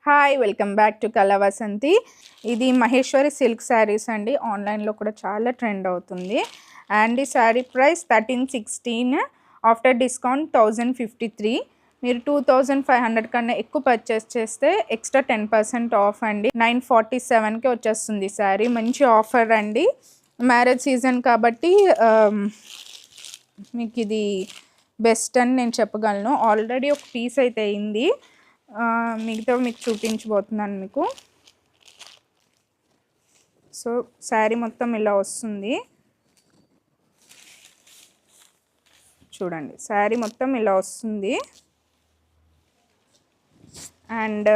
Hi welcome back to కళా వసంతి. ఇది Maheshwari silk saris అండి. ఆన్లైన్లో కూడా చాలా ట్రెండ్ అవుతుంది. అండ్ ఈ శారీ ప్రైస్ 1316, ఆఫ్టర్ డిస్కౌంట్ 1053. మీరు 2500 కన్నా ఎక్కువ పర్చేస్ చేస్తే ఎక్స్ట్రా 10% ఆఫ్ అండి. 947కి వచ్చేస్తుంది శారీ. మంచి ఆఫర్ అండి. మ్యారేజ్ సీజన్ కాబట్టి మీకు ఇది బెస్ట్ అని నేను చెప్పగలను. ఆల్రెడీ ఒక పీస్ అయితే అయింది, మిగతా మీకు చూపించబోతున్నాను మీకు. సో శారీ మొత్తం ఇలా వస్తుంది చూడండి. శారీ మొత్తం ఇలా వస్తుంది. అండ్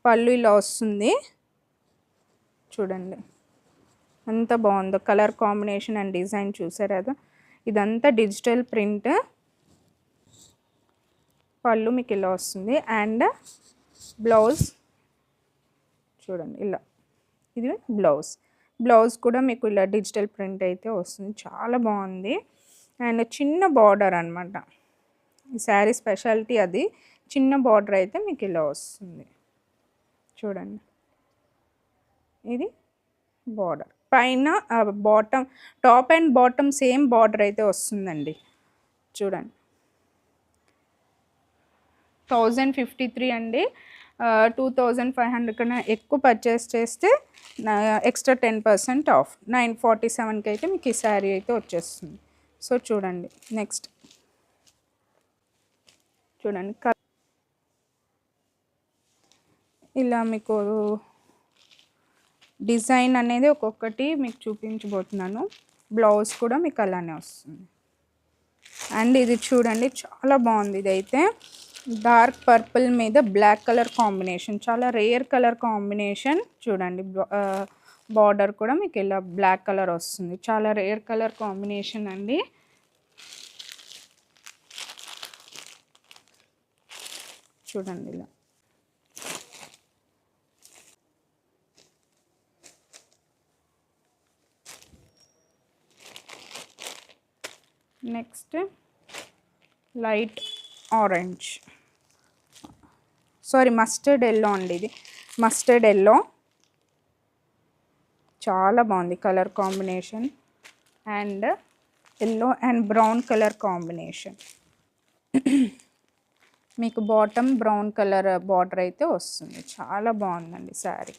పళ్ళు ఇలా వస్తుంది చూడండి. ఎంత బాగుందో కలర్ కాంబినేషన్ అండ్ డిజైన్ చూసారు కదా. ఇదంతా డిజిటల్ ప్రింట్. పళ్ళు మీకు ఇలా వస్తుంది. అండ్ బ్లౌజ్ చూడండి ఇలా. ఇది బ్లౌజ్ కూడా మీకు ఇలా డిజిటల్ ప్రింట్ అయితే వస్తుంది. చాలా బాగుంది. అండ్ చిన్న బార్డర్ అనమాట ఈ శారీ స్పెషాలిటీ. అది చిన్న బార్డర్ అయితే మీకు ఇలా వస్తుంది చూడండి. ఇది బార్డర్ పైన bottom, top and bottom same border అయితే వస్తుందండి చూడండి. 1053 అండి. 2500 కన్నా ఎక్కువ పర్చేస్ చేస్తే ఎక్స్ట్రా 10% ఆఫ్. 947కి అయితే మీకు ఈ శారీ అయితే వచ్చేస్తుంది. సో చూడండి. నెక్స్ట్ చూడండి, ఇలా మీకు డిజైన్ అనేది ఒక్కొక్కటి మీకు చూపించబోతున్నాను. బ్లౌజ్ కూడా మీకు అలానే వస్తుంది. అండ్ ఇది చూడండి, చాలా బాగుంది. ఇదైతే డార్క్ పర్పుల్ మీద బ్లాక్ కలర్ కాంబినేషన్, చాలా రేర్ కలర్ కాంబినేషన్ చూడండి. బార్డర్ కూడా మీకు ఇలా బ్లాక్ కలర్ వస్తుంది. చాలా రేర్ కలర్ కాంబినేషన్ అండి. చూడండి ఇలా. Next light orange, mustard yellow అండి. ఇది మస్టర్డ్ ఎల్లో, చాలా బాగుంది colour combination. And yellow and brown colour combination. మీకు బాటమ్ బ్రౌన్ కలర్ బార్డర్ అయితే వస్తుంది. చాలా బాగుందండి శారీ.